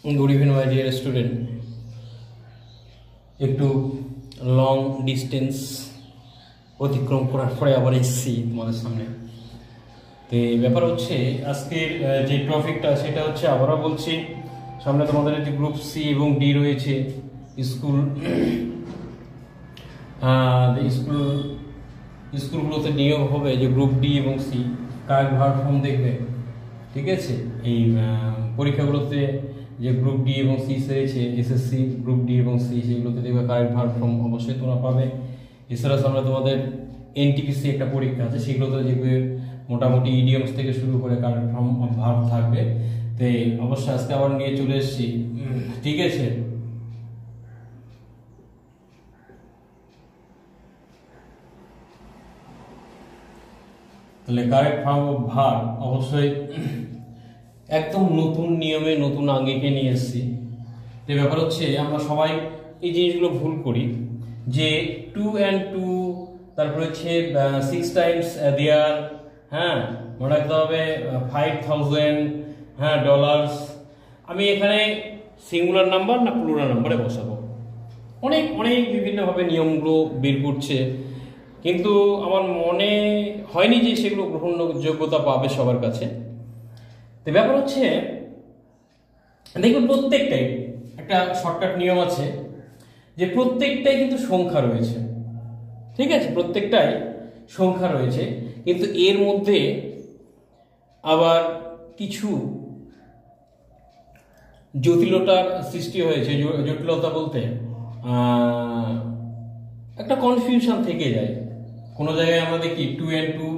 Good evening, my dear student. একটু long distance অতিক্রম করার পরে আবার এসেছি তোমাদের সামনে। তো ব্যাপার হচ্ছে আজকের যে টপিকটা সেটা হচ্ছে আবারও বলছি, সামনে তোমাদের যে গ্রুপ সি এবং ডি রয়েছে। স্কুলগুলোতে নিয়োগ হবে যে গ্রুপ ডি এবং সি কারেক্ট ভার্ব ফর্ম দেখবে, ঠিক আছে। এই পরীক্ষাগুলোতে যে গ্রুপ ডি এবং সি সেরেছে, এসএসসি গ্রুপ ডি এবং সি, সেগুলোতে দেখবে কারেক্ট ভার্ব ফর্ম অবশ্যই তোমরা পাবে। এছাড়া সামনে তোমাদের এনটিপিসি একটা পরীক্ষা আছে, সেগুলোতে দেখবে মোটামুটি ইডিয়মস থেকে শুরু করে কারেক্ট ফর্ম ভার্ব থাকবে। তো অবশ্যই আজকে আবার নিয়ে চলে এসেছি, ঠিক আছে। তাহলে কারেক্ট ফর্ম অফ ভার্ব অবশ্যই একদম নতুন নিয়মে নতুন আঙ্গিকে নিয়ে এসেছি। তো ব্যাপার হচ্ছে আমরা সবাই এই জিনিসগুলো ভুল করি, যে 2 and 2, তারপরে হচ্ছে 6 times দেয়ার, হ্যাঁ, মনে রাখতে হবে 5000, হ্যাঁ, ডলার্স। আমি এখানে সিঙ্গুলার নাম্বার না প্লুরাল নাম্বারে বসাবো, অনেক অনেক বিভিন্নভাবে নিয়মগুলো বের করছে, কিন্তু আমার মনে হয়নি যে সেগুলো গ্রহণযোগ্যতা পাবে সবার কাছে। তো ব্যাপার হচ্ছে দেখুন, প্রত্যেকটাই একটা শর্টকাট নিয়ম আছে যে প্রত্যেকটাই কিন্তু সংখ্যা রয়েছে, ঠিক আছে, প্রত্যেকটাই সংখ্যা রয়েছে, কিন্তু এর মধ্যে আবার কিছু জটিলতার সৃষ্টি হয়েছে। জটিলতা বলতে একটা কনফিউশন থেকে যায়। কোনো জায়গায় আমরা দেখি 2 and 2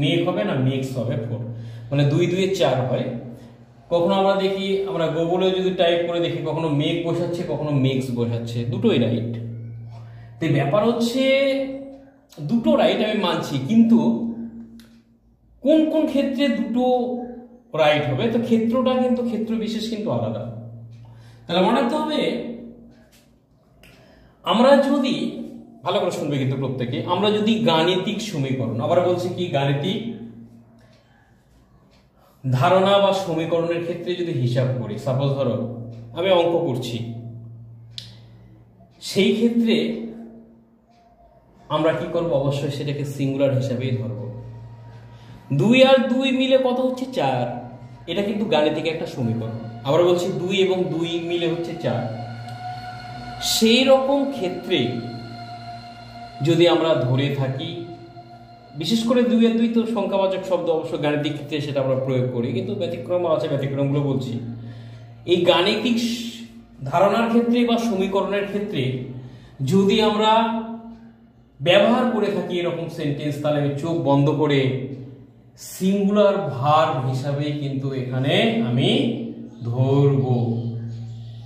মেক হবে না মিক্স হবে 4, মানে 2 2 4 হয়। কখনো আমরা দেখি, আমরা গুগলে যদি টাইপ করে দেখি, কখনো মেক বসাচ্ছে, কখনো মিক্স বসাচ্ছে, দুটোই রাইট। তো ব্যাপার হচ্ছে দুটো রাইট আমি মানছি, কিন্তু কোন কোন ক্ষেত্রে দুটো রাইট হবে, তো ক্ষেত্রটা কিন্তু ক্ষেত্র বিশেষ কিন্তু আলাদা। তাহলে মনে রাখতে হবে, আমরা যদি ভালো করে শুনবে কিন্তু প্রত্যেকে, আমরা যদি গাণিতিক সমীকরণ, আবার বলছি কি, গাণিতিক ধারণা বা সমীকরণের ক্ষেত্রে যদি হিসাব করি, সাপোজ ধরো আমি অঙ্ক করছি, সেই ক্ষেত্রে আমরা কি করব, অবশ্যই সেটাকে সিঙ্গুলার হিসাবেই ধরব। 2 আর 2 মিলে কত হচ্ছে 4, এটা কিন্তু গাণিতিক একটা সমীকরণ। আবার বলছি 2 এবং 2 মিলে হচ্ছে 4। সেই রকম ক্ষেত্রে যদি আমরা ধরে থাকি, বিশেষ করে 2 আর 2 তো সংখ্যাবাচক শব্দ, অবশ্য গাণিতিক ক্ষেত্রে সেটা আমরা প্রয়োগ করি, কিন্তু ব্যতিক্রম আছে, ব্যতিক্রমগুলো বলছি। এই গাণিতিক ধারণার ক্ষেত্রে বা সমীকরণের ক্ষেত্রে যদি আমরা ব্যবহার করে থাকি এরকম সেন্টেন্স, তাহলে আমি চোখ বন্ধ করে সিঙ্গুলার ভার্ব হিসাবে কিন্তু এখানে আমি ধরব,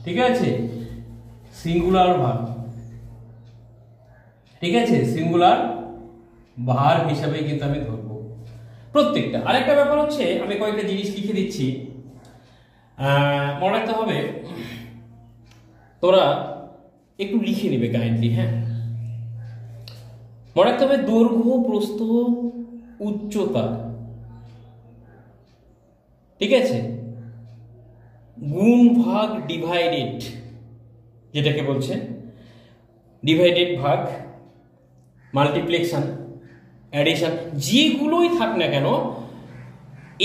ঠিক আছে, সিঙ্গুলার ভার্ব, ঠিক আছে, সিঙ্গুলার ভার্ব হিসাবে কিন্তু আমি ধরবো প্রত্যেকটা। আরেকটা ব্যাপার হচ্ছে, আমি কয়েকটা জিনিস লিখে দিচ্ছি, মনে রাখতে হবে, তোরা একটু লিখে নিবে কাইন্ডলি, হ্যাঁ। মনে রাখতে হবে দৈর্ঘ্য, প্রস্থ, উচ্চতা, ঠিক আছে, গুণ ভাগ ডিভাইডেড, যেটাকে বলছে ডিভাইডেড ভাগ, মাল্টিপ্লিকেশন, অ্যাডিশন, যেগুলোই থাক না কেন,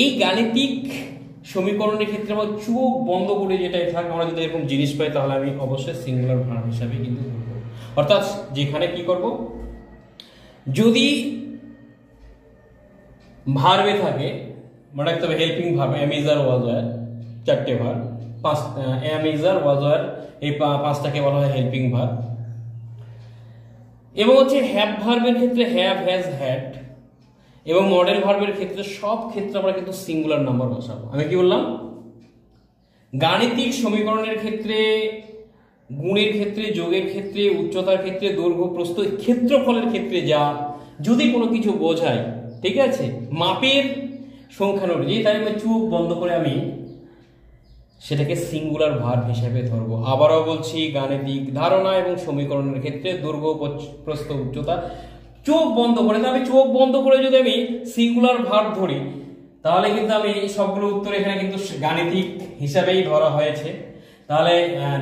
এই গাণিতিক সমীকরণের ক্ষেত্রে আমার চোখ বন্ধ করে যেটাই থাক, আমরা যদি এরকম জিনিস পাই, তাহলে আমি অবশ্যই সিঙ্গুলার ভার্ব হিসাবে কিন্তু ধরব। অর্থাৎ যেখানে কি করব, যদি ভার্বে থাকে, মনে রাখতে হবে helping verb, am is are was were, 4টে verb, am is are was were, এই 5টাকে বলা হয় হেল্পিং ভার্ব। এবং হচ্ছে হ্যাভ ভার্বের ক্ষেত্রে হ্যাভ, হ্যাজ, হ্যাড, এবং মডেল ভার্বের ক্ষেত্রে সব ক্ষেত্রে আমরা কিন্তু সিঙ্গুলার নাম্বার বসাবো। আমি কি বললাম, গাণিতিক সমীকরণের ক্ষেত্রে, গুণের ক্ষেত্রে, যোগের ক্ষেত্রে, উচ্চতার ক্ষেত্রে, দৈর্ঘ্য, প্রস্থ, ক্ষেত্রফলের ক্ষেত্রে যা যদি কোনো কিছু বোঝায়, ঠিক আছে, মাপের সংখ্যা অনুযায়ী, তাই আমি চোখ বন্ধ করে আমি সেটাকে সিঙ্গুলার ভার্ব হিসেবে ধরবো। আবারও বলছি, গাণিতিক ধারণা এবং সমীকরণের ক্ষেত্রে দৈর্ঘ্য, প্রস্থ, উচ্চতা, চোখ বন্ধ করে, আমি চোখ বন্ধ করে যদি আমি সিঙ্গুলার ভার্ব ধরি, তাহলে কিন্তু আমি সবগুলো উত্তর এখানে কিন্তু গাণিতিক হিসাবেই ধরা হয়েছে। তাহলে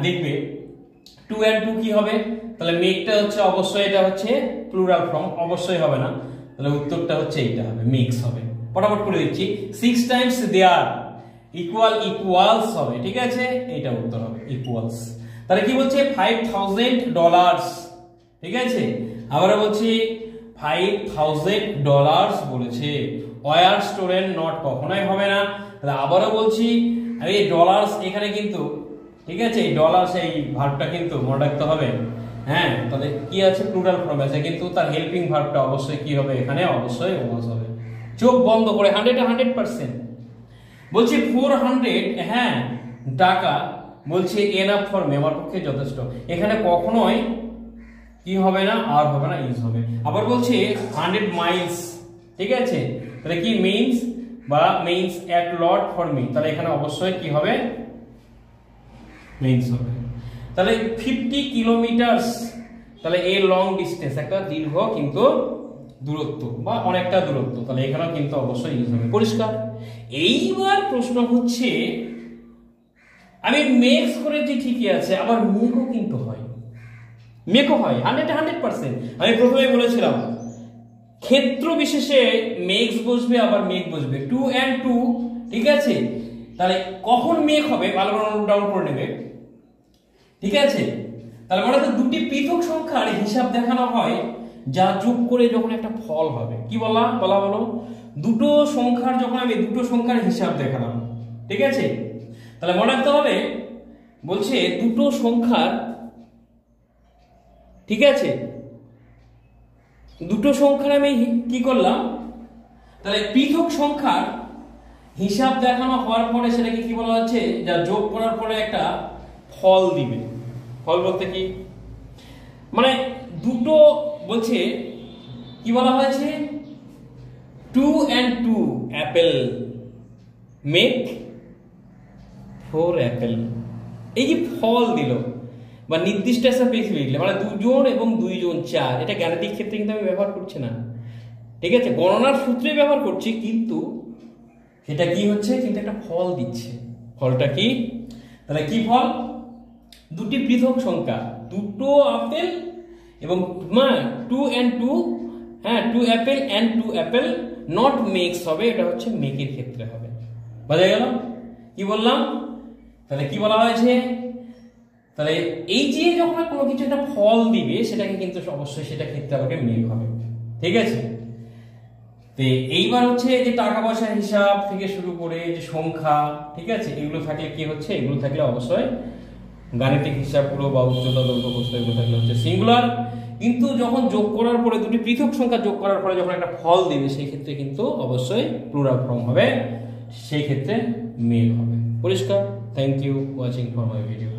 দেখবে 2 and 2 কি হবে, তাহলে মেকটা হচ্ছে অবশ্যই এটা হচ্ছে প্লুরাল ফর্ম, অবশ্যই হবে না, তাহলে উত্তরটা হচ্ছে এইটা হবে, মেক্স হবে। ফটাফট করে দিচ্ছি, 6 টাইমস দেয়ার ইকুয়াল ইকুয়ালস হবে, ঠিক আছে, এইটা উত্তর হবে ইকুয়ালস। তাহলে কি বলছে $5,000, ঠিক আছে, আবার বলছি $5,000 বলেছে, ওয়ার স্টোরেন নট কখনোই হবে না। তাহলে আবারও বলছি এই ডলার্স এখানে কিন্তু, ঠিক আছে, এই ডলার্স এই ভার্বটা কিন্তু মনে রাখতে হবে, হ্যাঁ, তাহলে কি আছে প্লুরাল ফর্ম আছে, কিন্তু তার হেল্পিং ভার্বটা অবশ্যই কি হবে এখানে, অবশ্যই ওয়াজ হবে। চোখ বন্ধ করে 100% বলছি 400, হ্যাঁ, টাকা বলছে এনাফ ফর মি, আমার পক্ষে যথেষ্ট, এখানে কখনোই কি হবে না, আর হবে না, ইউজ হবে। আবার বলছে 100 মাইলস, ঠিক আছে, তাহলে কি মিন্স বা means at lot for me, তাহলে এখানে অবশ্যই কি হবে, মিন্স হবে। তাহলে 50 কিলোমিটারস, তাহলে এ লং ডিস্টেন্স, একটা দীর্ঘ কিন্তু দূরত্ব বা অনেকটা দূরত্ব, তাহলে এখানেও কিন্তু অবশ্যই ইউজ হবে। পরিষ্কার? এইবার প্রশ্ন হচ্ছে আমি মেক্স করেছি ঠিকই আছে, আবার মেকও কিন্তু হয়, মেকও হয় 100%। আমি প্রথমে বলেছিলাম ক্ষেত্র বিশেষে মেক্স বসবে আবার মেক বসবে, 2 and 2, ঠিক আছে, তাহলে কখন মেক হবে ভালো করে নোট ডাউন করে নেবে, ঠিক আছে। তাহলে মানে তো দুটি পৃথক সংখ্যার হিসাব দেখানো হয় যা যোগ করে যখন একটা ফল হবে, কি বলা হলো, দুটো সংখ্যার যখন আমি দুটো সংখ্যার হিসাব দেখালাম, ঠিক আছে, তাহলে মনে রাখতে হবে বলছে দুটো সংখ্যার, ঠিক আছে, দুটো সংখ্যার আমি কি করলাম, তাহলে পৃথক সংখ্যার হিসাব দেখানো হওয়ার পরে সেটাকে কি বলা হচ্ছে, যা যোগ করার পরে একটা ফল দিবে। ফল বলতে কি মানে দুটো বলছে কি বলা হয়েছে, 2 and 2 অ্যাপেল মেক 4 অ্যাপেল, এই যে ফল দিল বা নির্দিষ্ট একটা পৃথিবী, মানে 2 জন এবং 2 জন 4, এটা গাণিতিক ক্ষেত্রে কিন্তু আমি ব্যবহার করছি না, ঠিক আছে, গণনার সূত্রে ব্যবহার করছি, কিন্তু সেটা কি হচ্ছে, কিন্তু একটা ফল দিচ্ছে, ফলটা কি, তাহলে কি ফল, দুটি পৃথক সংখ্যা, দুটো আপেল এবং 2 and 2, হ্যাঁ, 2 apple and 2 apple not makes হবে, এটা হচ্ছে মেকের ক্ষেত্রে হবে। বোঝা গেল কি বললাম? তাহলে কি বলা হয়েছে, তাহলে এই যে যখন কোনো কিছু একটা ফল দিবে সেটাকে কিন্তু অবশ্যই সেটা ক্ষেত্রে আমাকে মেক হবে, ঠিক আছে। তো এইবার হচ্ছে যে টাকা পয়সার হিসাব থেকে শুরু করে যে সংখ্যা, ঠিক আছে, এগুলো থাকলে কি হচ্ছে, এগুলো থাকলে অবশ্যই গাণিতিক হিসাব পুরো বা উচ্চতা দৈর্ঘ্য প্রস্থ এগুলো থাকলে হচ্ছে সিঙ্গুলার, কিন্তু যখন যোগ করার পরে দুটি পৃথক সংখ্যা যোগ করার পরে যখন একটা ফল দিবে সেই ক্ষেত্রে কিন্তু অবশ্যই প্লুরাল ফর্ম হবে, সেই ক্ষেত্রে মেক হবে। পরিষ্কার? Thank you watching for my video.